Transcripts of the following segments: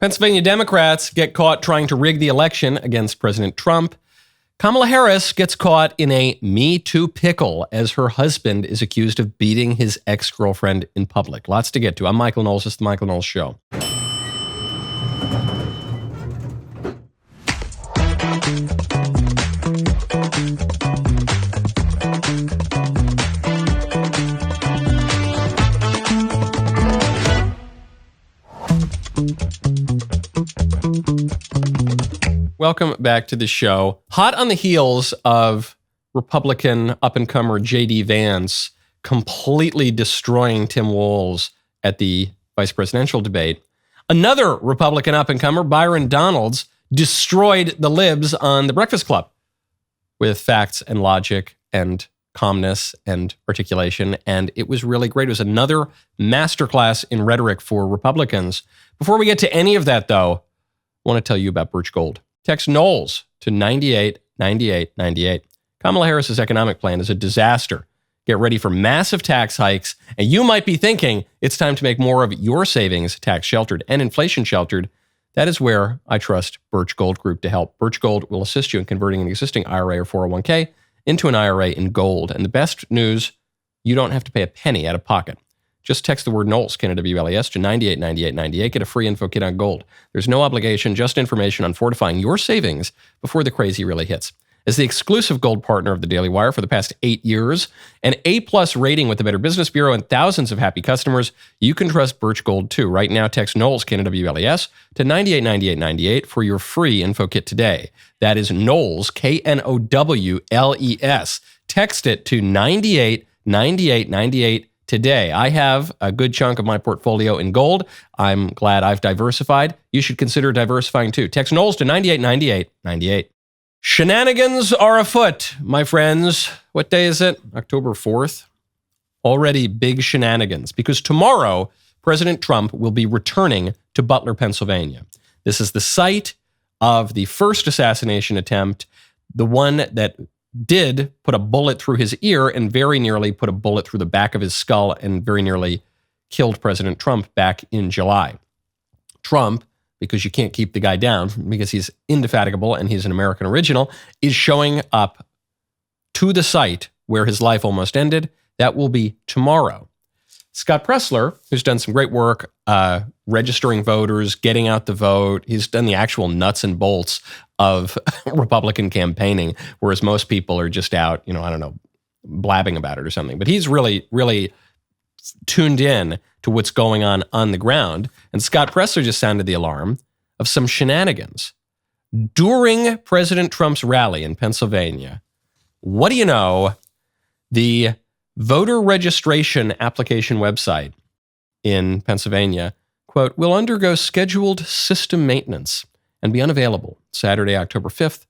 Pennsylvania Democrats get caught trying to rig the election against President Trump. Kamala Harris gets caught in a Me Too pickle as her husband is accused of beating his ex-girlfriend in public. Lots to get to. I'm Michael Knowles. This is the Michael Knowles Show. Welcome back to the show. Hot on the heels of Republican up-and-comer J.D. Vance completely destroying Tim Walz at the vice presidential debate, another Republican up-and-comer, Byron destroyed the libs on The Breakfast Club with facts and logic and calmness and articulation, and it was really great. It was another masterclass in rhetoric for Republicans. Before we get to any of that, though, I want to tell you about Birch Gold. Text Knowles to 989898. Kamala Harris's economic plan is a disaster. Get ready for massive tax hikes, and you might be thinking it's time to make more of your savings tax sheltered and inflation sheltered. That is where I trust Birch Gold Group to help. Birch Gold will assist you in converting an existing IRA or 401k into an IRA in gold. And the best news, you don't have to pay a penny out of pocket. Just text the word Knowles, K-N-W-L-E-S, to 989898. Get a free info kit on gold. There's no obligation, just information on fortifying your savings before the crazy really hits. As the exclusive gold partner of the DailyWire for the past 8 years, an A-plus rating with the Better Business Bureau and thousands of happy customers, you can trust Birch Gold too. Right now, text Knowles, K-N-W-L-E-S, to 989898 for your free info kit today. That is Knowles, K-N-O-W-L-E-S. Text it to 989898 today. I have a good chunk of my portfolio in gold. I'm glad I've diversified. You should consider diversifying too. Text Knowles to 989898. Shenanigans are afoot, my friends. What day is it? October 4th. Already big shenanigans, because tomorrow President Trump will be returning to Butler, Pennsylvania. This is the site of the first assassination attempt, the one that did put a bullet through his ear and very nearly put a bullet through the back of his skull and very nearly killed President Trump back in July. Trump, because you can't keep the guy down because he's indefatigable and he's an American original, is showing up to the site where his life almost ended. That will be tomorrow. Scott Pressler, who's done some great work registering voters, getting out the vote. He's done the actual nuts and bolts of Republican campaigning, whereas most people are just out, blabbing about it or something. But he's really, really tuned in to what's going on the ground. And Scott Pressler just sounded the alarm of some shenanigans. During President Trump's rally in Pennsylvania, what do you know? The voter registration application website in Pennsylvania, quote, will undergo scheduled system maintenance and be unavailable Saturday, October 5th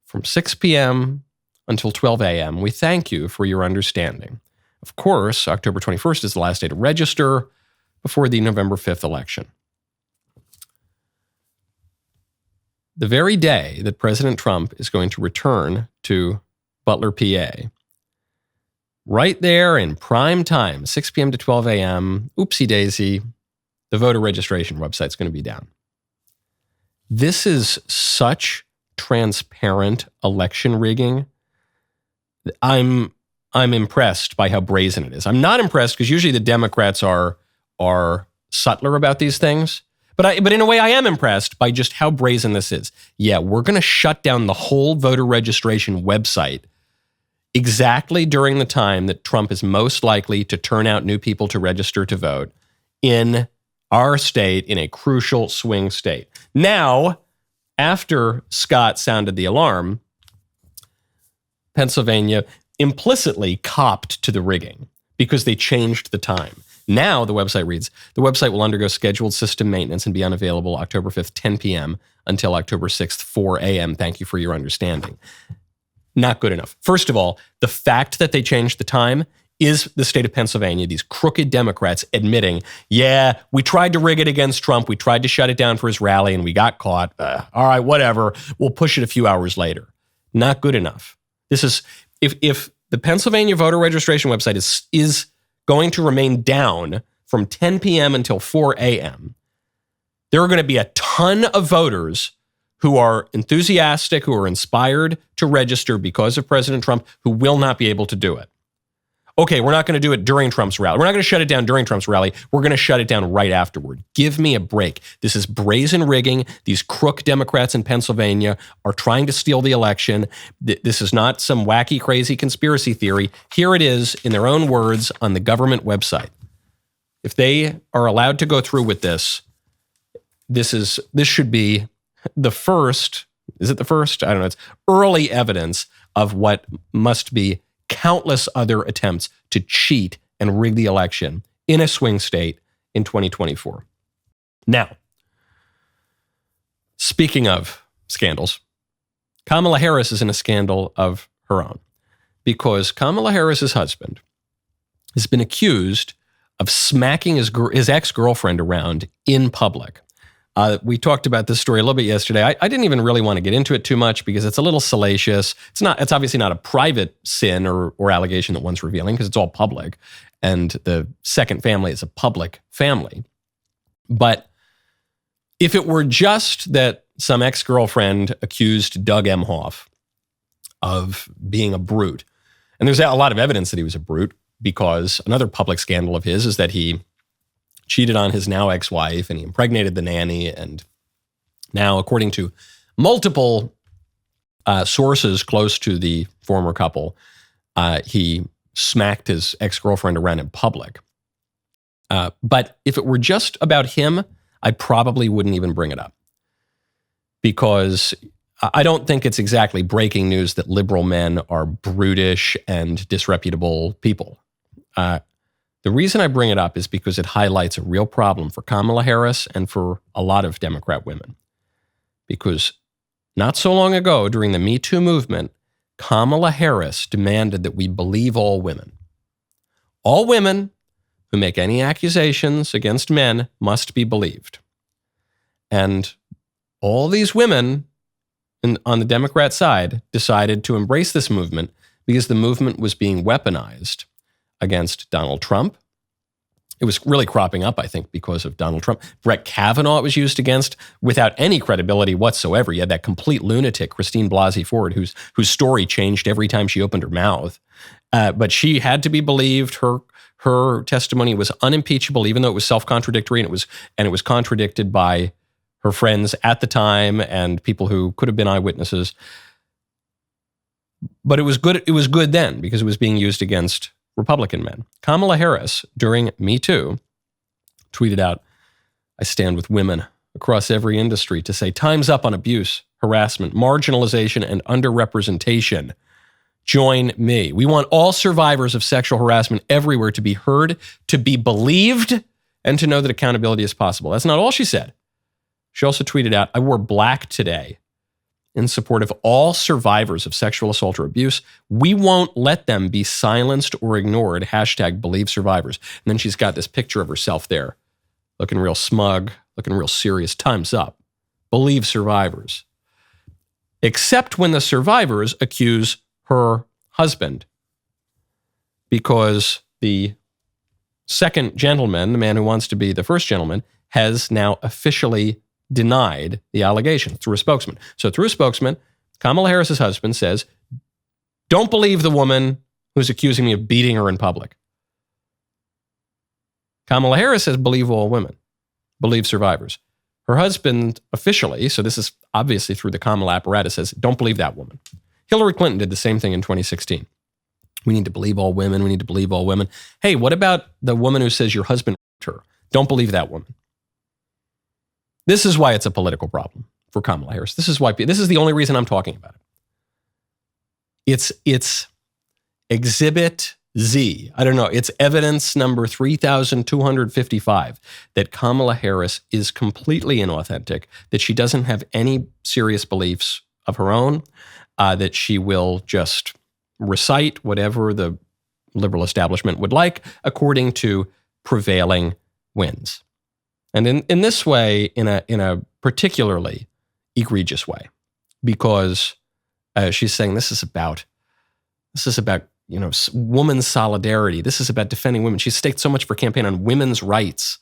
from 6 p.m. until 12 a.m. We thank you for your understanding. Of course, October 21st is the last day to register before the November 5th election. The very day that President Trump is going to return to Butler, PA, right there in prime time, 6 p.m. to 12 a.m., oopsie daisy, the voter registration website's going to be down. This is such transparent election rigging. I'm impressed by how brazen it is. I'm not impressed because usually the Democrats are subtler about these things. But in a way, I am impressed by just how brazen this is. Yeah, we're going to shut down the whole voter registration website exactly during the time that Trump is most likely to turn out new people to register to vote in our state, in a crucial swing state. Now, after Scott sounded the alarm, Pennsylvania implicitly copped to the rigging because they changed the time. Now, the website reads, the website will undergo scheduled system maintenance and be unavailable October 5th, 10 p.m. until October 6th, 4 a.m. Thank you for your understanding. Not good enough. First of all, the fact that they changed the time is the state of Pennsylvania, these crooked Democrats admitting, yeah, we tried to rig it against Trump. We tried to shut it down for his rally and we got caught. All right, whatever. We'll push it a few hours later. Not good enough. This is, if the Pennsylvania voter registration website is going to remain down from 10 p.m. until 4 a.m., There are going to be a ton of voters who are enthusiastic, who are inspired to register because of President Trump, who will not be able to do it. Okay, we're not going to do it during Trump's rally. We're not going to shut it down during Trump's rally. We're going to shut it down right afterward. Give me a break. This is brazen rigging. These crook Democrats in Pennsylvania are trying to steal the election. This is not some wacky, crazy conspiracy theory. Here it is in their own words on the government website. If they are allowed to go through with this, this should be the first, is it the first? I don't know. It's early evidence of what must be countless other attempts to cheat and rig the election in a swing state in 2024. Now, speaking of scandals, Kamala Harris is in a scandal of her own because Kamala Harris's husband has been accused of smacking his ex-girlfriend around in public. We talked about this story a little bit yesterday. I didn't even really want to get into it too much because it's a little salacious. It's obviously not a private sin or allegation that one's revealing because it's all public. And the second family is a public family. But if it were just that some ex-girlfriend accused Doug Emhoff of being a brute, and there's a lot of evidence that he was a brute because another public scandal of his is that he cheated on his now ex-wife and he impregnated the nanny. And now, according to multiple sources close to the former couple, he smacked his ex-girlfriend around in public. But if it were just about him, I probably wouldn't even bring it up because I don't think it's exactly breaking news that liberal men are brutish and disreputable people. The reason I bring it up is because it highlights a real problem for Kamala Harris and for a lot of Democrat women. Because not so long ago, during the Me Too movement, Kamala Harris demanded that we believe all women. All women who make any accusations against men must be believed. And all these women on the Democrat side decided to embrace this movement because the movement was being weaponized against Donald Trump. It was really cropping up, I think, because of Donald Trump. Brett Kavanaugh it was used against without any credibility whatsoever. You had that complete lunatic, Christine Blasey Ford, whose story changed every time she opened her mouth. But she had to be believed. Her testimony was unimpeachable, even though it was self-contradictory, and it was contradicted by her friends at the time and people who could have been eyewitnesses. But it was good. It was good then because it was being used against Republican men. Kamala Harris, during Me Too, tweeted out, "I stand with women across every industry to say time's up on abuse, harassment, marginalization, and underrepresentation. Join me. We want all survivors of sexual harassment everywhere to be heard, to be believed, and to know that accountability is possible." That's not all she said. She also tweeted out, "I wore black today in support of all survivors of sexual assault or abuse. We won't let them be silenced or ignored. #BelieveSurvivors." And then she's got this picture of herself there, looking real smug, looking real serious. Time's up. Believe survivors. Except when the survivors accuse her husband. Because the second gentleman, the man who wants to be the first gentleman, has now officially denied the allegation through a spokesman. So through a spokesman, Kamala Harris's husband says, "Don't believe the woman who's accusing me of beating her in public." Kamala Harris says, "Believe all women. Believe survivors." Her husband officially, so this is obviously through the Kamala apparatus, says, "Don't believe that woman." Hillary Clinton did the same thing in 2016. We need to believe all women. We need to believe all women. Hey, what about the woman who says your husband raped her? Don't believe that woman. This is why it's a political problem for Kamala Harris. This is the only reason I'm talking about it. It's Exhibit Z. I don't know. It's evidence number 3,255 that Kamala Harris is completely inauthentic, that she doesn't have any serious beliefs of her own, that she will just recite whatever the liberal establishment would like according to prevailing winds. And in this way, in a particularly egregious way, because she's saying this is about women's solidarity. This is about defending women. She's staked so much of her campaign on women's rights,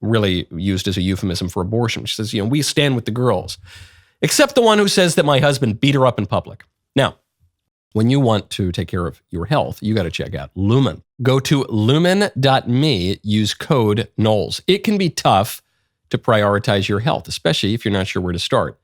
really used as a euphemism for abortion. She says, we stand with the girls, except the one who says that my husband beat her up in public. Now, when you want to take care of your health, you got to check out Lumen. Go to lumen.me, use code Knowles. It can be tough to prioritize your health, especially if you're not sure where to start.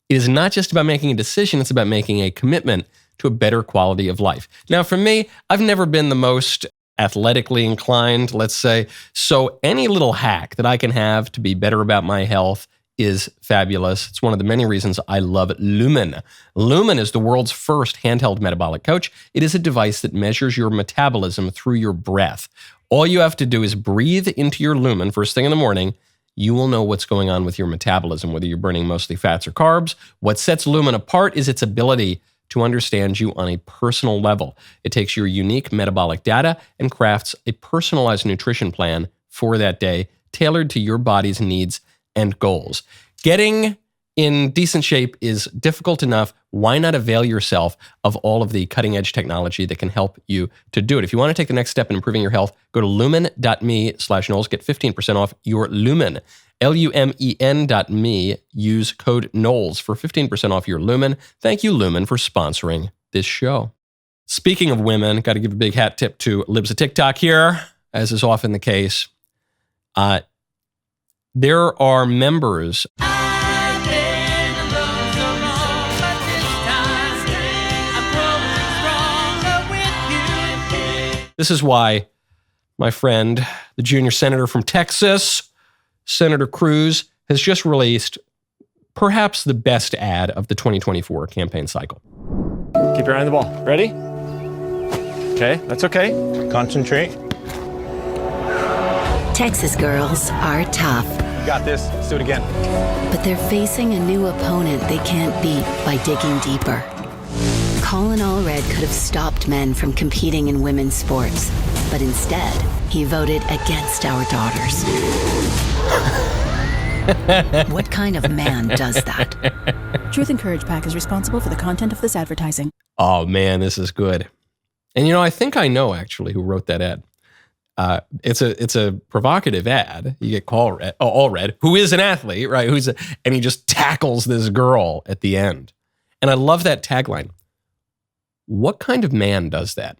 It is not just about making a decision, it's about making a commitment to a better quality of life. Now, for me, I've never been the most athletically inclined, let's say, so any little hack that I can have to be better about my health is fabulous. It's one of the many reasons I love Lumen. Lumen is the world's first handheld metabolic coach. It is a device that measures your metabolism through your breath. All you have to do is breathe into your Lumen first thing in the morning. You will know what's going on with your metabolism, whether you're burning mostly fats or carbs. What sets Lumen apart is its ability to understand you on a personal level. It takes your unique metabolic data and crafts a personalized nutrition plan for that day, tailored to your body's needs and goals. Getting in decent shape is difficult enough. Why not avail yourself of all of the cutting-edge technology that can help you to do it? If you want to take the next step in improving your health, go to lumen.me/Knowles. Get 15% off your Lumen. LUMEN.me. Use code Knowles for 15% off your Lumen. Thank you, Lumen, for sponsoring this show. Speaking of women, got to give a big hat tip to Libs of TikTok here, as is often the case. There are members. This is why my friend, the junior senator from Texas, Senator Cruz, has just released perhaps the best ad of the 2024 campaign cycle. Keep your eye on the ball. Ready? Okay, that's okay. Concentrate. Texas girls are tough. You got this. Let's do it again. But they're facing a new opponent they can't beat by digging deeper. Colin Allred could have stopped men from competing in women's sports, but instead, he voted against our daughters. What kind of man does that? Truth and Courage PAC is responsible for the content of this advertising. Oh man, this is good. And I think I know actually who wrote that ad. It's a provocative ad. You get Allred, who is an athlete, right? And he just tackles this girl at the end. And I love that tagline. What kind of man does that?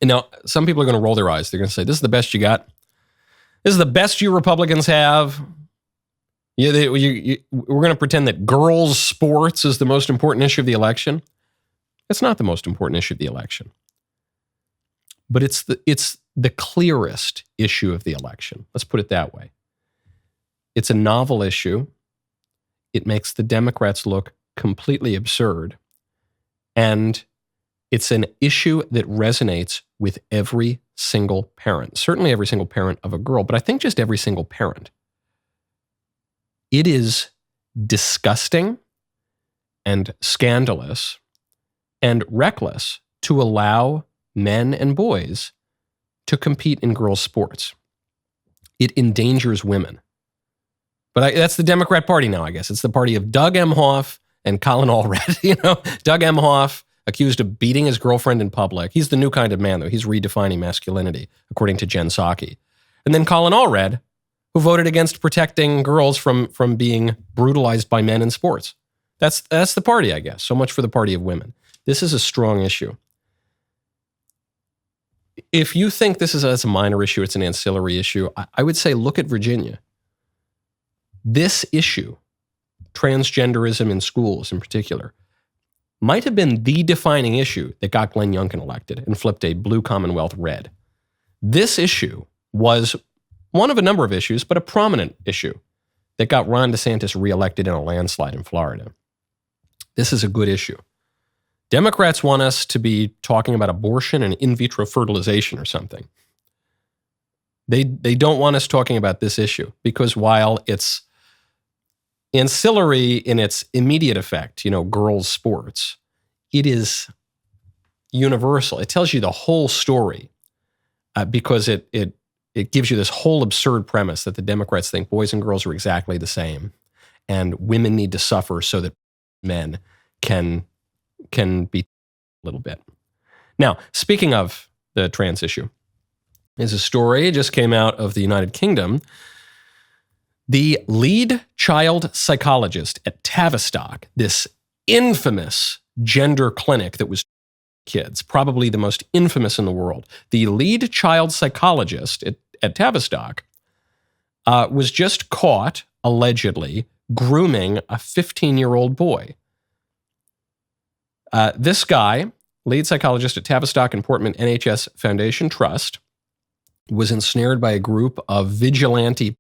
And now, some people are going to roll their eyes. They're going to say, this is the best you got. This is the best you Republicans have. We're going to pretend that girls' sports is the most important issue of the election. It's not the most important issue of the election. But it's the clearest issue of the election. Let's put it that way. It's a novel issue. It makes the Democrats look completely absurd. And it's an issue that resonates with every single parent, certainly every single parent of a girl, but I think just every single parent. It is disgusting and scandalous and reckless to allow men and boys to compete in girls' sports. It endangers women. But that's the Democrat Party now, I guess. It's the party of Doug Emhoff and Colin Allred. Doug Emhoff, accused of beating his girlfriend in public. He's the new kind of man, though. He's redefining masculinity, according to Jen Psaki. And then Colin Allred, who voted against protecting girls from being brutalized by men in sports. That's the party, I guess. So much for the party of women. This is a strong issue. If you think this is a minor issue, it's an ancillary issue, I would say look at Virginia. This issue, transgenderism in schools in particular, might have been the defining issue that got Glenn Youngkin elected and flipped a blue Commonwealth red. This issue was one of a number of issues, but a prominent issue that got Ron DeSantis reelected in a landslide in Florida. This is a good issue. Democrats want us to be talking about abortion and in vitro fertilization or something. They don't want us talking about this issue because while it's ancillary in its immediate effect, girls' sports, it is universal. It tells you the whole story because it gives you this whole absurd premise that the Democrats think boys and girls are exactly the same and women need to suffer so that men can be a little bit. Now, speaking of the trans issue, there's a story that just came out of the United Kingdom The lead child psychologist at Tavistock, this infamous gender clinic that was kids, probably the most infamous in the world. The lead child psychologist at Tavistock was just caught, allegedly, grooming a 15-year-old boy. This guy, lead psychologist at Tavistock and Portman NHS Foundation Trust, was ensnared by a group of vigilante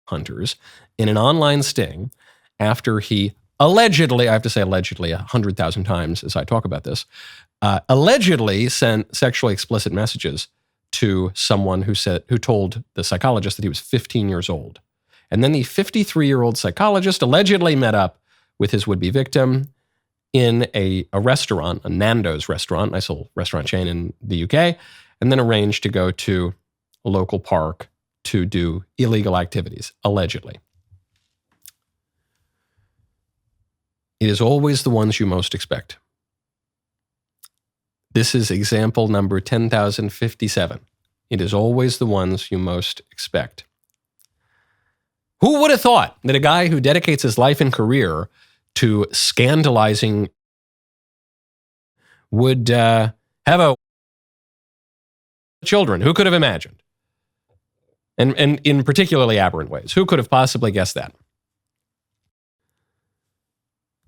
hunters in an online sting after he allegedly, I have to say allegedly 100,000 times as I talk about this, allegedly sent sexually explicit messages to someone who told the psychologist that he was 15 years old. And then the 53-year-old psychologist allegedly met up with his would-be victim in a restaurant, a Nando's restaurant, nice little restaurant chain in the UK, and then arranged to go to a local park to do illegal activities, allegedly. It is always the ones you most expect. This is example number 10,057. It is always the ones you most expect. Who would have thought that a guy who dedicates his life and career to scandalizing would have children? Who could have imagined? And in particularly aberrant ways. Who could have possibly guessed that?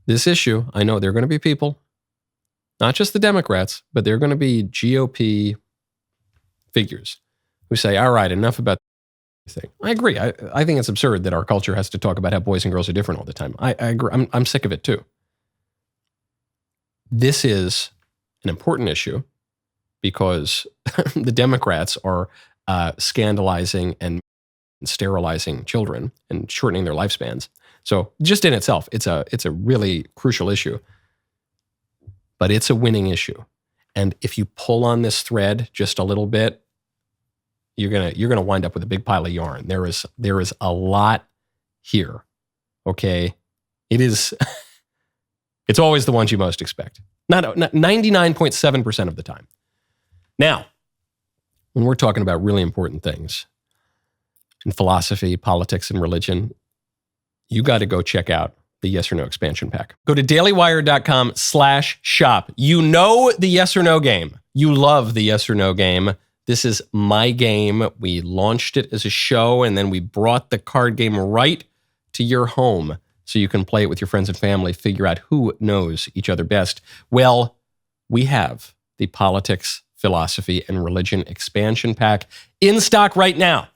This issue, I know there are going to be people, not just the Democrats, but there are going to be GOP figures who say, all right, enough about this thing. I agree. I think it's absurd that our culture has to talk about how boys and girls are different all the time. I agree. I'm sick of it too. This is an important issue because the Democrats are scandalizing and sterilizing children and shortening their lifespans. So just in itself, it's a really crucial issue, but it's a winning issue. And if you pull on this thread just a little bit, you're gonna wind up with a big pile of yarn. There is a lot here. Okay, it's always the ones you most expect. Not 99.7% of the time. Now, when we're talking about really important things in philosophy, politics, and religion, you got to go check out the Yes or No expansion pack. Go to dailywire.com/shop. You know the yes or no game. You love the yes or no game. This is my game. We launched it as a show, and then we brought the card game right to your home so you can play it with your friends and family, figure out who knows each other best. Well, we have the politics, philosophy, and religion expansion pack in stock right now.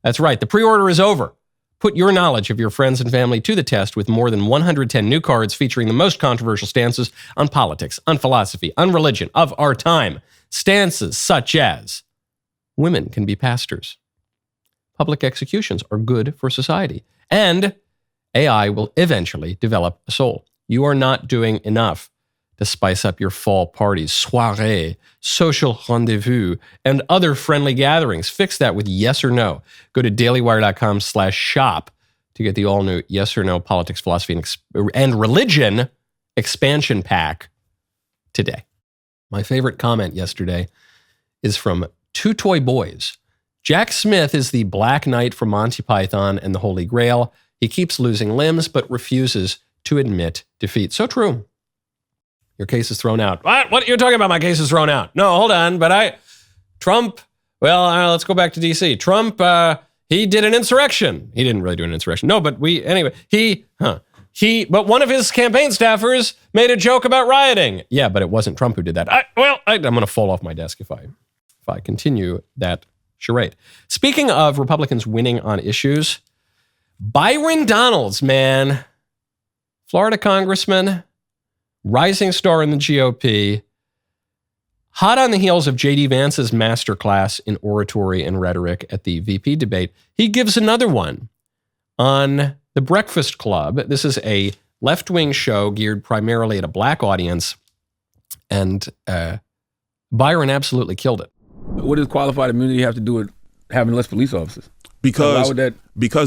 That's right. The pre-order is over. Put your knowledge of your friends and family to the test with more than 110 new cards featuring the most controversial stances on politics, on philosophy, on religion of our time. Stances such as women can be pastors, public executions are good for society, and AI will eventually develop a soul. You are not doing enough to spice up your fall parties, soirées, social rendezvous, and other friendly gatherings. Fix that with yes or no. Go to dailywire.com/shop to get the all-new yes or no politics, philosophy, and religion expansion pack today. My favorite comment yesterday is from Two Toy Boys. Jack Smith is the Black Knight from Monty Python and the Holy Grail. He keeps losing limbs, but refuses to admit defeat. So true. Your case is thrown out. What? You're talking about my case is thrown out. No, hold on. But Trump, let's go back to D.C. Trump, he did an insurrection. He didn't really do an insurrection. No, but but one of his campaign staffers made a joke about rioting. Yeah, but it wasn't Trump who did that. I'm going to fall off my desk if I continue that charade. Speaking of Republicans winning on issues, Byron Donalds, man, Florida congressman, rising star in the GOP, hot on the heels of J.D. Vance's masterclass in oratory and rhetoric at the VP debate, he gives another one on The Breakfast Club. This is a left-wing show geared primarily at a black audience, and Byron absolutely killed it. What does qualified immunity have to do with having less police officers? Because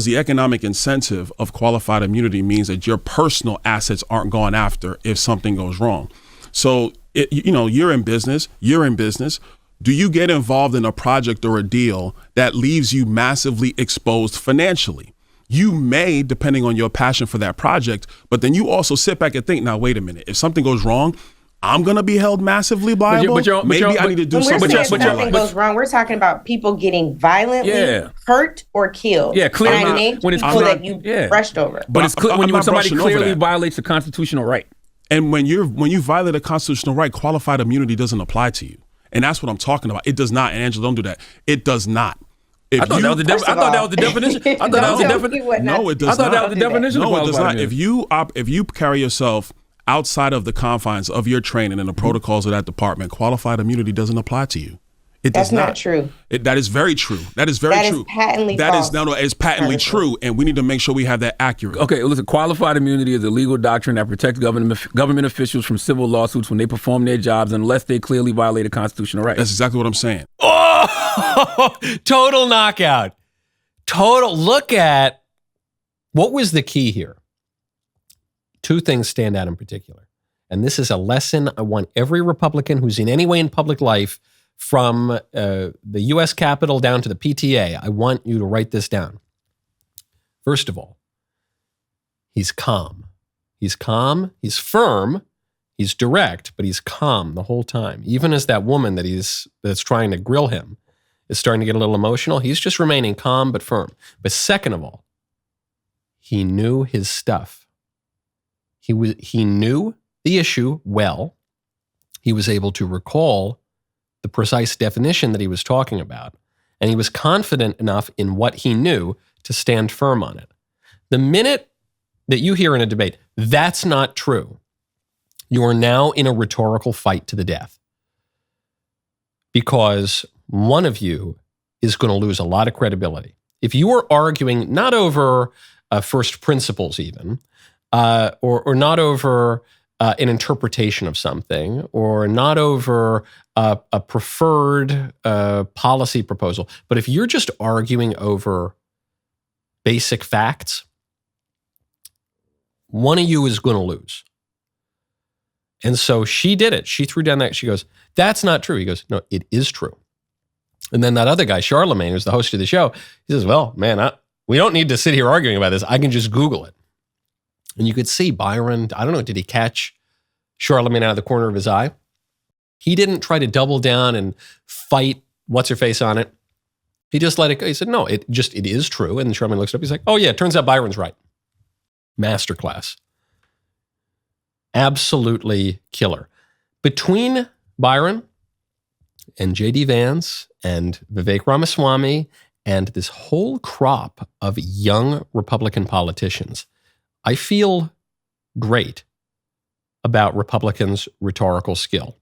the economic incentive of qualified immunity means that your personal assets aren't gone after if something goes wrong. So, you're in business. Do you get involved in a project or a deal that leaves you massively exposed financially? You may, depending on your passion for that project, but then you also sit back and think, now, wait a minute, if something goes wrong, I'm going to be held massively liable. Maybe I need to do something When we're else saying with my something life. goes wrong, we're talking about people getting violently hurt or killed. Yeah, clearly. And I named When it's people clear- that you yeah. brushed over. But it's I'm when not somebody brushing over clearly that. violates a constitutional right. And when you violate a constitutional right, qualified immunity doesn't apply to you. And that's what I'm talking about. It does not. And Angela, don't do that. It does not. I thought that was the definition. I thought that was the definition. No, it does not. I thought that was the definition. No, of it does not. qualified If you carry yourself outside of the confines of your training and the protocols of that department, qualified immunity doesn't apply to you. It does That's not true. That is very true. That is very true. That is patently That false. is no, it's patently true, and we need to make sure we have that accurate. Okay, listen, qualified immunity is a legal doctrine that protects government officials from civil lawsuits when they perform their jobs unless they clearly violate a constitutional right. That's exactly what I'm saying. Oh, total knockout. Total. Look at what was the key here. Two things stand out in particular. And this is a lesson I want every Republican who's in any way in public life, from the U.S. Capitol down to the PTA, I want you to write this down. First of all, he's calm. He's calm, he's firm, he's direct, but he's calm the whole time. Even as that woman that's trying to grill him is starting to get a little emotional, he's just remaining calm but firm. But second of all, he knew his stuff. He knew the issue well. He was able to recall the precise definition that he was talking about, and he was confident enough in what he knew to stand firm on it. The minute that you hear in a debate, that's not true, you are now in a rhetorical fight to the death, because one of you is going to lose a lot of credibility. If you are arguing not over first principles even, or not over an interpretation of something, or not over a preferred policy proposal, but if you're just arguing over basic facts, one of you is going to lose. And so she did it. She threw down that. She goes, that's not true. He goes, no, it is true. And then that other guy, Charlemagne, who's the host of the show, he says, well, man, we don't need to sit here arguing about this. I can just Google it. And you could see Byron, I don't know, did he catch Charlemagne out of the corner of his eye? He didn't try to double down and fight what's-her-face on it. He just let it go. He said, no, it is true. And Charlemagne looks up, he's like, oh yeah, it turns out Byron's right. Masterclass. Absolutely killer. Between Byron and J.D. Vance and Vivek Ramaswamy and this whole crop of young Republican politicians, I feel great about Republicans' rhetorical skill.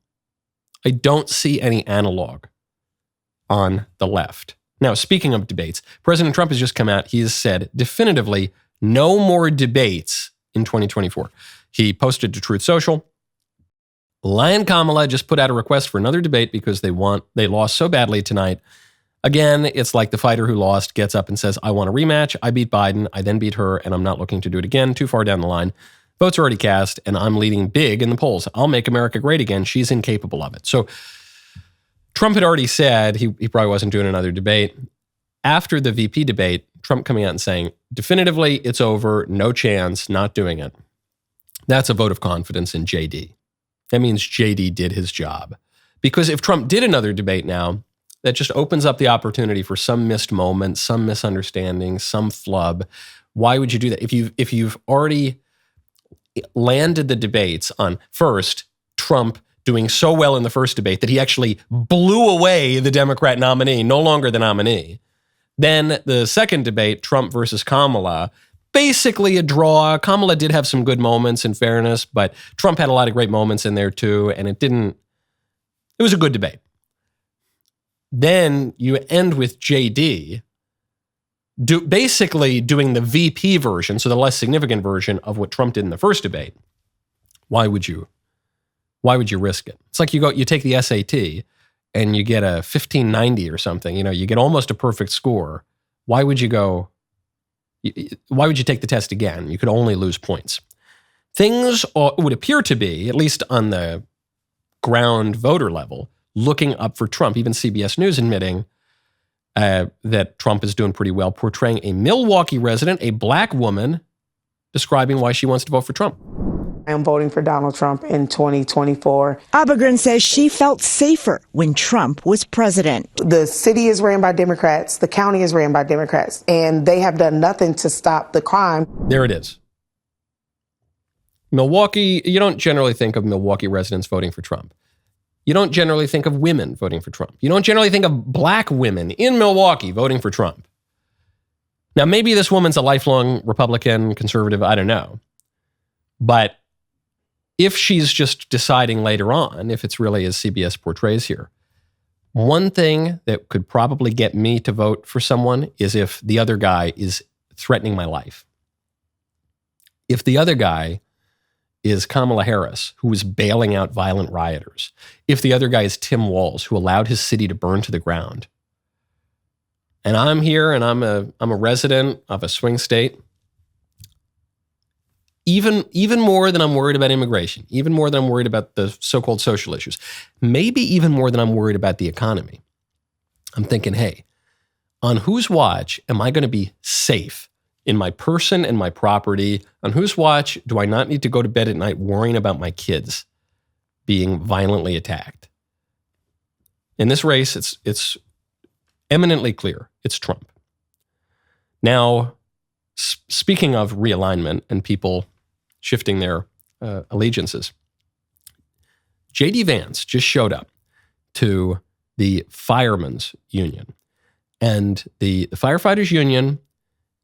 I don't see any analog on the left. Now, speaking of debates, President Trump has just come out. He has said definitively no more debates in 2024. He posted to Truth Social, Lion Kamala just put out a request for another debate because they lost so badly tonight. Again, it's like the fighter who lost gets up and says, I want a rematch. I beat Biden. I then beat her, and I'm not looking to do it again. Too far down the line. Votes are already cast, and I'm leading big in the polls. I'll make America great again. She's incapable of it. So Trump had already said he probably wasn't doing another debate. After the VP debate, Trump coming out and saying, definitively, it's over, no chance, not doing it. That's a vote of confidence in JD. That means JD did his job. Because if Trump did another debate now, that just opens up the opportunity for some missed moment, some misunderstanding, some flub. Why would you do that? If you've already landed the debates on, first, Trump doing so well in the first debate that he actually blew away the Democrat nominee, no longer the nominee. Then the second debate, Trump versus Kamala, basically a draw. Kamala did have some good moments, in fairness, but Trump had a lot of great moments in there too, and it was a good debate. Then you end with JD basically doing the VP version, so the less significant version of what Trump did in the first debate. Why would you risk it? It's like you take the SAT and you get a 1590 or something, you get almost a perfect score. Why would you take the test again? You could only lose points. Things would appear to be, at least on the ground voter level, looking up for Trump. Even CBS News admitting that Trump is doing pretty well, portraying a Milwaukee resident, a black woman, describing why she wants to vote for Trump. I am voting for Donald Trump in 2024. Abagran says she felt safer when Trump was president. The city is ran by Democrats. The county is ran by Democrats. And they have done nothing to stop the crime. There it is. Milwaukee, you don't generally think of Milwaukee residents voting for Trump. You don't generally think of women voting for Trump. You don't generally think of black women in Milwaukee voting for Trump. Now, maybe this woman's a lifelong Republican, conservative, I don't know. But if she's just deciding later on, if it's really as CBS portrays here, one thing that could probably get me to vote for someone is if the other guy is threatening my life. If the other guy is Kamala Harris, who was bailing out violent rioters. If the other guy is Tim Walz, who allowed his city to burn to the ground. And I'm here and I'm a resident of a swing state. Even more than I'm worried about immigration, even more than I'm worried about the so-called social issues, maybe even more than I'm worried about the economy. I'm thinking, hey, on whose watch am I going to be safe in my person and my property? On whose watch do I not need to go to bed at night worrying about my kids being violently attacked? In this race, it's eminently clear. It's Trump. Now, speaking of realignment and people shifting their allegiances, J.D. Vance just showed up to the Firemen's Union. And the firefighters union,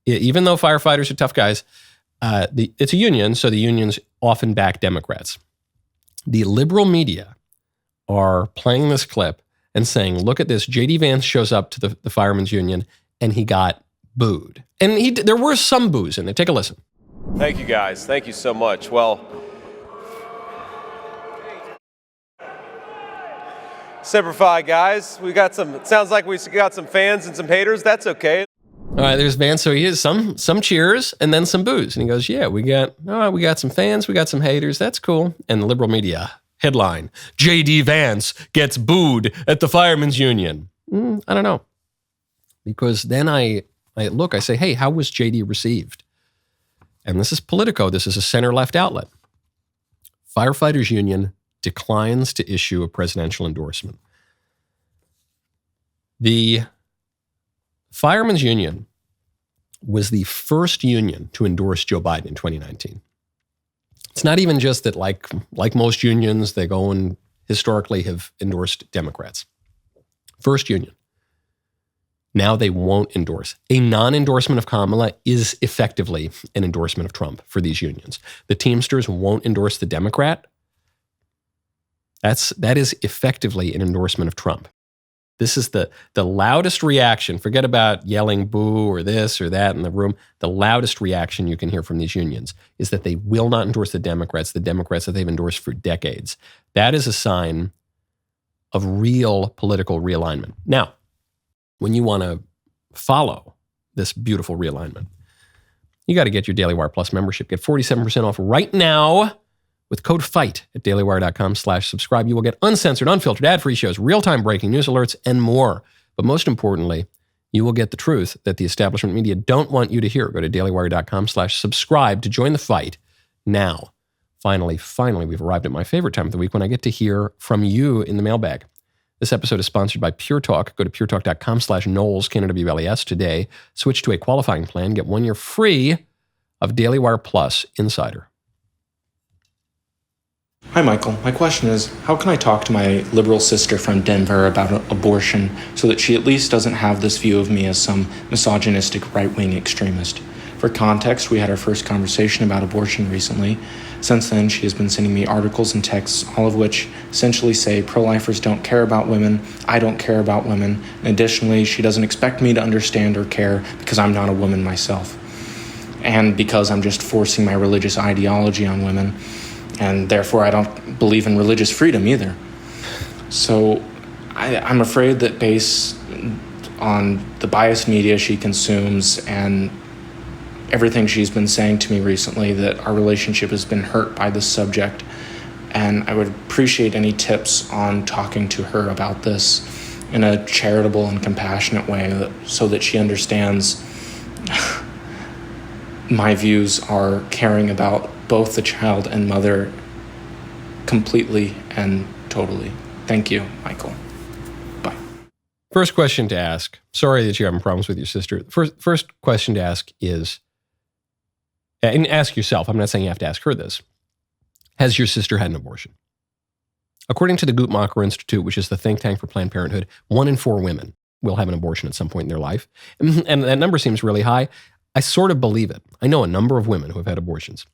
even though firefighters are tough guys, it's a union, so the unions often back Democrats. The liberal media are playing this clip and saying, look at this, J.D. Vance shows up to the Firemen's Union and he got booed. And there were some boos in there. Take a listen. Thank you, guys. Thank you so much. Well, SuperPAC guys, it sounds like we got some fans and some haters. That's okay. All right, there's Vance. So he has some cheers and then some boos. And he goes, yeah, we got some fans, we got some haters. That's cool. And the liberal media headline, J.D. Vance gets booed at the Firemen's Union. I don't know. Because then I say, hey, how was J.D. received? And this is Politico. This is a center-left outlet. Firefighters Union declines to issue a presidential endorsement. The Firemen's Union was the first union to endorse Joe Biden in 2019. It's not even just that, like most unions, they go and historically have endorsed Democrats. First union. Now they won't endorse. A non-endorsement of Kamala is effectively an endorsement of Trump for these unions. The Teamsters won't endorse the Democrat. That is effectively an endorsement of Trump. This is the loudest reaction. Forget about yelling boo or this or that in the room. The loudest reaction you can hear from these unions is that they will not endorse the Democrats that they've endorsed for decades. That is a sign of real political realignment. Now, when you want to follow this beautiful realignment, you got to get your DailyWire Plus membership. Get 47% off right now with code FIGHT at dailywire.com/subscribe. You will get uncensored, unfiltered, ad-free shows, real-time breaking news alerts, and more. But most importantly, you will get the truth that the establishment media don't want you to hear. Go to dailywire.com/subscribe to join the fight now. Finally, we've arrived at my favorite time of the week when I get to hear from you in the mailbag. This episode is sponsored by Pure Talk. Go to puretalk.com/Knowles, KNWLES today. Switch to a qualifying plan. Get 1 year free of DailyWire Plus Insider. Hi, Michael. My question is, how can I talk to my liberal sister from Denver about abortion so that she at least doesn't have this view of me as some misogynistic right-wing extremist? For context, we had our first conversation about abortion recently. Since then, she has been sending me articles and texts, all of which essentially say pro-lifers don't care about women, I don't care about women, and additionally, she doesn't expect me to understand or care because I'm not a woman myself, and because I'm just forcing my religious ideology on women, and therefore I don't believe in religious freedom either. So I'm afraid that based on the biased media she consumes and everything she's been saying to me recently, that our relationship has been hurt by this subject. And I would appreciate any tips on talking to her about this in a charitable and compassionate way so that she understands my views are caring about both the child and mother completely and totally. Thank you, Michael. Bye. First question to ask. Sorry that you're having problems with your sister. First question to ask is, and ask yourself, I'm not saying you have to ask her this, has your sister had an abortion? According to the Guttmacher Institute, which is the think tank for Planned Parenthood, 1 in 4 women will have an abortion at some point in their life. And that number seems really high. I sort of believe it. I know a number of women who have had abortions.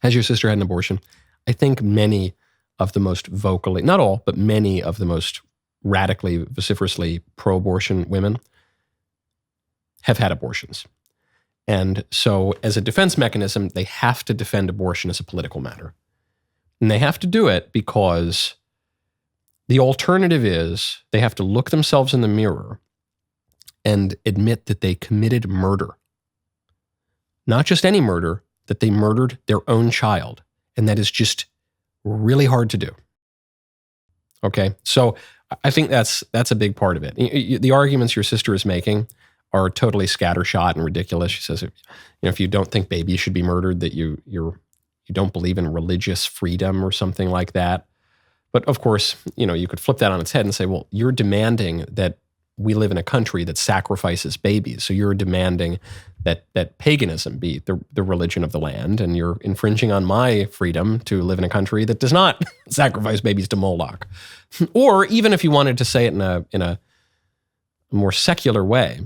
Has your sister had an abortion? I think many of the most vocally, not all, but many of the most radically, vociferously pro-abortion women have had abortions. And so as a defense mechanism, they have to defend abortion as a political matter. And they have to do it because the alternative is they have to look themselves in the mirror and admit that they committed murder. Not just any murder, that they murdered their own child. And that is just really hard to do. Okay, so I think that's a big part of it. The arguments your sister is making are totally scattershot and ridiculous. She says, if you don't think babies should be murdered, that you don't believe in religious freedom or something like that. But of course, you could flip that on its head and say, well, you're demanding that we live in a country that sacrifices babies. So you're demanding that paganism be the religion of the land, and you're infringing on my freedom to live in a country that does not sacrifice babies to Moloch. Or even if you wanted to say it in a more secular way,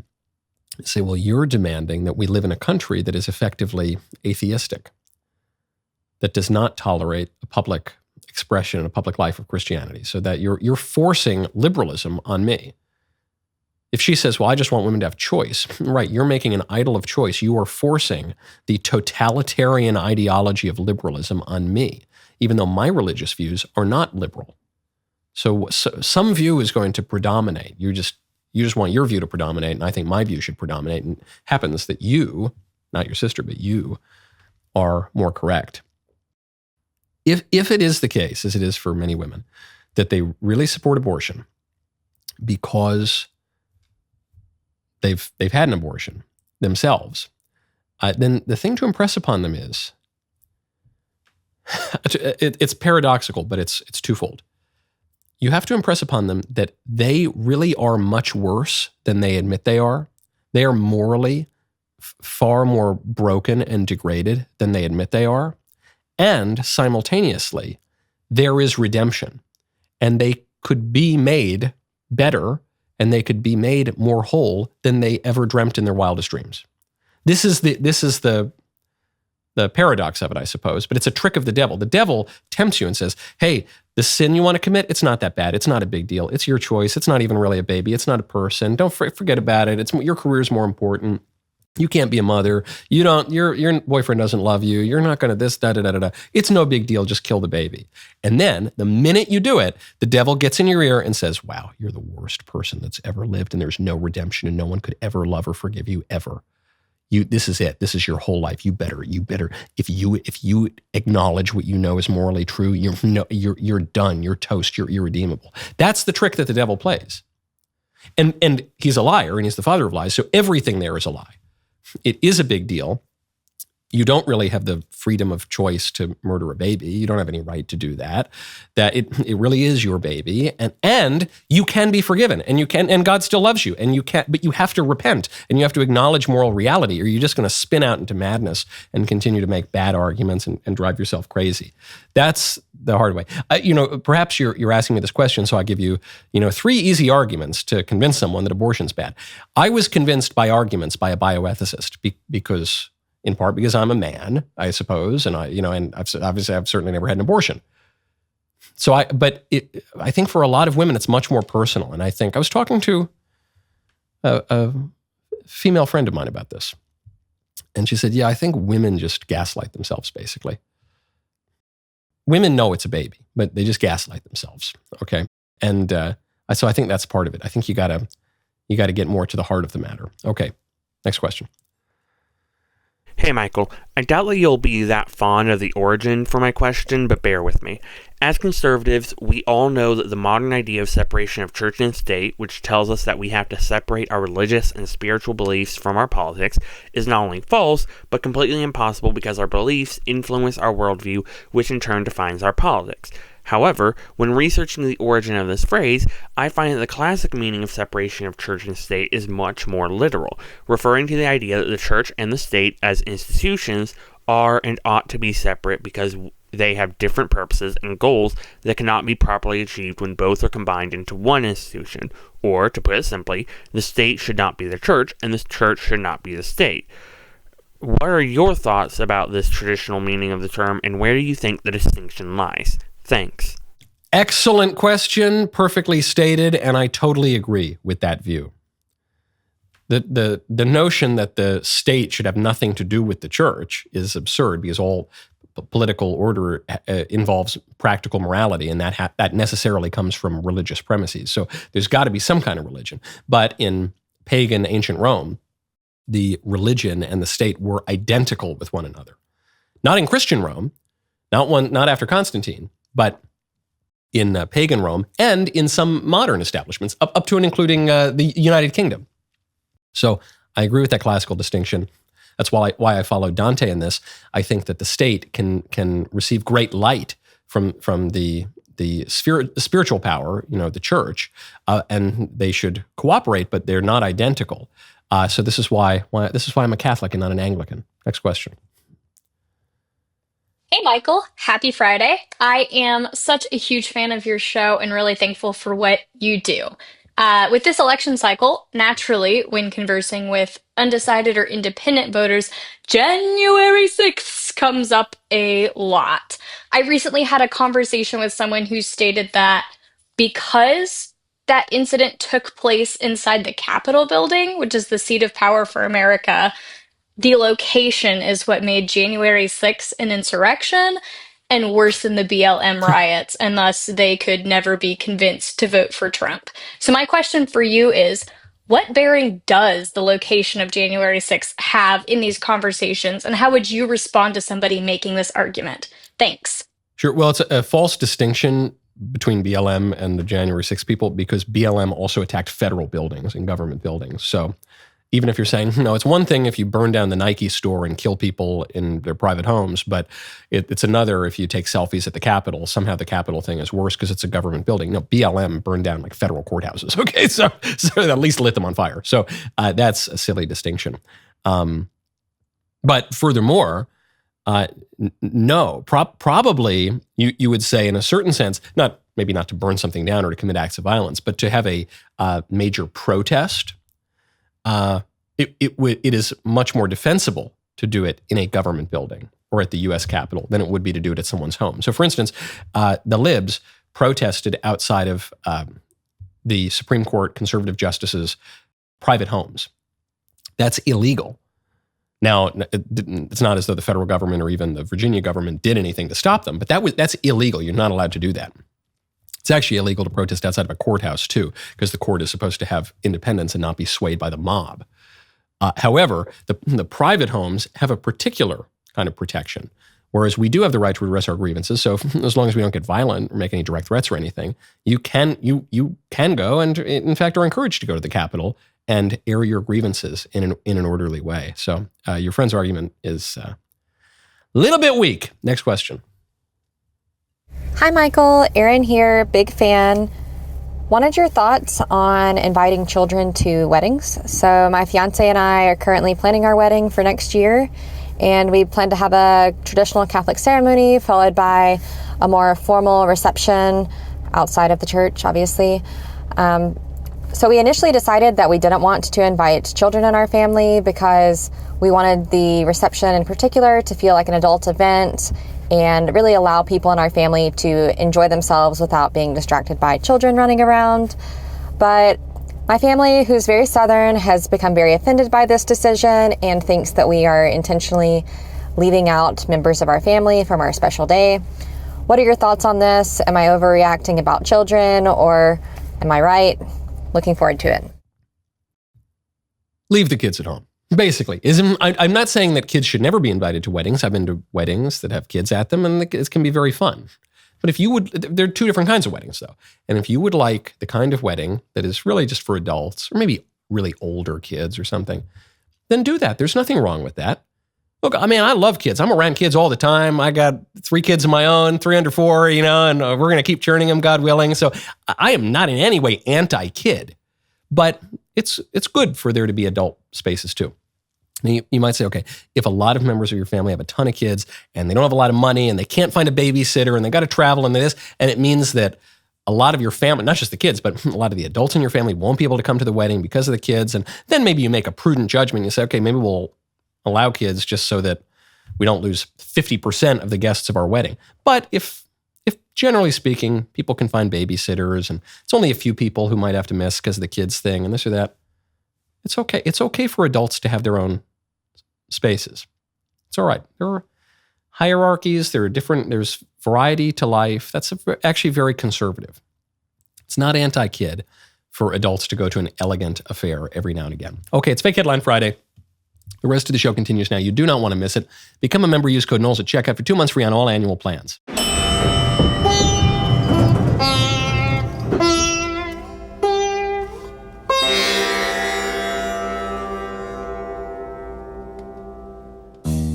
say, well, you're demanding that we live in a country that is effectively atheistic, that does not tolerate a public expression and a public life of Christianity, so that you're forcing liberalism on me. If she says, well, I just want women to have choice, right, you're making an idol of choice. You are forcing the totalitarian ideology of liberalism on me, even though my religious views are not liberal. So some view is going to predominate. You just want your view to predominate, and I think my view should predominate. And it happens that you, not your sister, but you, are more correct. If it is the case, as it is for many women, that they really support abortion because they've had an abortion themselves, then the thing to impress upon them is, it's paradoxical, but it's twofold. You have to impress upon them that they really are much worse than they admit they are. They are morally far more broken and degraded than they admit they are. And simultaneously, there is redemption. And they could be made better, and they could be made more whole than they ever dreamt in their wildest dreams. This is the paradox of it, I suppose, but it's a trick of the devil. The devil tempts you and says, hey, the sin you want to commit, it's not that bad. It's not a big deal. It's your choice. It's not even really a baby. It's not a person. Don't forget about it. Your career's more important. You can't be a mother. Your boyfriend doesn't love you. You're not going to this, da-da-da-da-da. It's no big deal. Just kill the baby. And then the minute you do it, the devil gets in your ear and says, wow, you're the worst person that's ever lived, and there's no redemption, and no one could ever love or forgive you ever. This is it. This is your whole life. You better. If you acknowledge what you know is morally true, you're done. You're toast. You're irredeemable. That's the trick that the devil plays. And he's a liar, and he's the father of lies. So everything there is a lie. It is a big deal. You don't really have the freedom of choice to murder a baby. You don't have any right to do that. That it really is your baby, and you can be forgiven, and God still loves you, but you have to repent, and you have to acknowledge moral reality, or you're just going to spin out into madness and continue to make bad arguments and drive yourself crazy. That's the hard way. Perhaps you're asking me this question, so I'll give you 3 easy arguments to convince someone that abortion's bad. I was convinced by arguments by a bioethicist because. In part because I'm a man, I suppose, and I've certainly never had an abortion. So I think for a lot of women, it's much more personal. And I think I was talking to a female friend of mine about this, and she said, "Yeah, I think women just gaslight themselves. Basically, women know it's a baby, but they just gaslight themselves." Okay, and so I think that's part of it. I think you gotta get more to the heart of the matter. Okay, next question. Hey Michael, I doubt that you'll be that fond of the origin for my question, but bear with me. As conservatives, we all know that the modern idea of separation of church and state, which tells us that we have to separate our religious and spiritual beliefs from our politics, is not only false, but completely impossible because our beliefs influence our worldview, which in turn defines our politics. However, when researching the origin of this phrase, I find that the classic meaning of separation of church and state is much more literal, referring to the idea that the church and the state as institutions are and ought to be separate because they have different purposes and goals that cannot be properly achieved when both are combined into one institution. Or, to put it simply, the state should not be the church, and the church should not be the state. What are your thoughts about this traditional meaning of the term, and where do you think the distinction lies? Thanks. Excellent question, perfectly stated, and I totally agree with that view. The notion that the state should have nothing to do with the church is absurd because all political order involves practical morality, and that necessarily comes from religious premises. So there's got to be some kind of religion. But in pagan ancient Rome, the religion and the state were identical with one another. Not in Christian Rome, not after Constantine, but in pagan Rome and in some modern establishments, up to and including the United Kingdom. So I agree with that classical distinction. That's why I follow Dante in this. I think that the state can receive great light from the spiritual power, the church, and they should cooperate, but they're not identical. So this is why I'm a Catholic and not an Anglican. Next question. Hey, Michael. Happy Friday. I am such a huge fan of your show and really thankful for what you do. With this election cycle, naturally, when conversing with undecided or independent voters, January 6th comes up a lot. I recently had a conversation with someone who stated that because that incident took place inside the Capitol building, which is the seat of power for America, the location is what made January 6th an insurrection and worse than the BLM riots, and thus they could never be convinced to vote for Trump. So my question for you is, what bearing does the location of January 6th have in these conversations, and how would you respond to somebody making this argument? Thanks. Sure. Well, it's a false distinction between BLM and the January 6th people because BLM also attacked federal buildings and government buildings. So even if you're saying, no, it's one thing if you burn down the Nike store and kill people in their private homes, but it's another if you take selfies at the Capitol. Somehow the Capitol thing is worse because it's a government building. No, BLM burned down like federal courthouses. Okay, so at least lit them on fire. So that's a silly distinction. But furthermore, no, probably you would say in a certain sense, maybe not to burn something down or to commit acts of violence, but to have a major protest. It is much more defensible to do it in a government building or at the U.S. Capitol than it would be to do it at someone's home. So, for instance, the libs protested outside of the Supreme Court conservative justices' private homes. That's illegal. Now, it's not as though the federal government or even the Virginia government did anything to stop them, but that's illegal. You're not allowed to do that. It's actually illegal to protest outside of a courthouse, too, because the court is supposed to have independence and not be swayed by the mob. However, the private homes have a particular kind of protection, whereas we do have the right to redress our grievances. So as long as we don't get violent or make any direct threats or anything, you can go and, in fact, are encouraged to go to the Capitol and air your grievances in an orderly way. So your friend's argument is a little bit weak. Next question. Hi, Michael. Erin here, big fan. Wanted your thoughts on inviting children to weddings. So my fiance and I are currently planning our wedding for next year, and we plan to have a traditional Catholic ceremony followed by a more formal reception outside of the church, obviously. So we initially decided that we didn't want to invite children in our family because we wanted the reception in particular to feel like an adult event and really allow people in our family to enjoy themselves without being distracted by children running around. But my family, who's very Southern, has become very offended by this decision and thinks that we are intentionally leaving out members of our family from our special day. What are your thoughts on this? Am I overreacting about children, or am I right? Looking forward to it. Leave the kids at home. Basically, I'm not saying that kids should never be invited to weddings. I've been to weddings that have kids at them, and it can be very fun. But if you would, there are two different kinds of weddings though. And if you would like the kind of wedding that is really just for adults or maybe really older kids or something, then do that. There's nothing wrong with that. Look, I mean, I love kids. I'm around kids all the time. I got 3 kids of my own, 3 under 4, and we're going to keep churning them, God willing. So I am not in any way anti-kid, but it's good for there to be adult spaces too. Now, you might say, okay, if a lot of members of your family have a ton of kids and they don't have a lot of money and they can't find a babysitter and they got to travel and this, and it means that a lot of your family, not just the kids, but a lot of the adults in your family won't be able to come to the wedding because of the kids. And then maybe you make a prudent judgment. You say, okay, maybe we'll allow kids just so that we don't lose 50% of the guests of our wedding. But if generally speaking, people can find babysitters and it's only a few people who might have to miss because of the kids thing and this or that, it's okay. It's okay for adults to have their own spaces. It's all right. There are hierarchies. There's variety to life. That's actually very conservative. It's not anti-kid for adults to go to an elegant affair every now and again. Okay, it's Fake Headline Friday. The rest of the show continues now. You do not want to miss it. Become a member. Use code Knowles at checkout for 2 months free on all annual plans.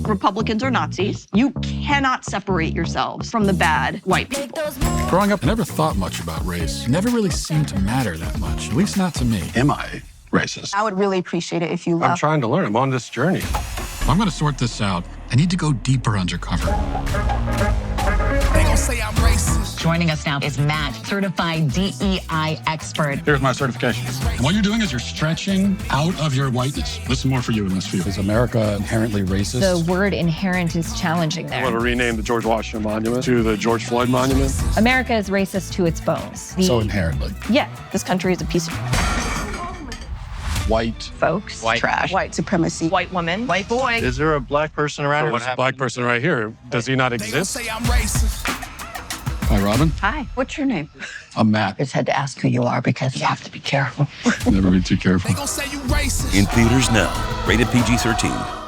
Republicans are Nazis. You cannot separate yourselves from the bad white people. Growing up, I never thought much about race. It never really seemed to matter that much, at least not to me. Am I racist? I would really appreciate it if you left. I'm trying to learn. I'm on this journey. If I'm going to sort this out, I need to go deeper undercover. They gonna say I'm racist. Joining us now is Matt, certified DEI expert. Here's my certification. And what you're doing is you're stretching out of your whiteness. This is more for you and less for you. Is America inherently racist? The word inherent is challenging there. I want to rename the George Washington Monument to the George Floyd Monument. America is racist to its bones. So inherently. Yeah, this country is a piece of White folks, white trash, white supremacy, white woman, white boy. Is there a black person around here? What's a black person right here? Does he not exist? Say I'm racist. Hi, Robin. Hi, what's your name? I'm Matt. I just had to ask who you are because you have to be careful. Never be too careful. They gonna say you racist. In theaters now, rated PG-13.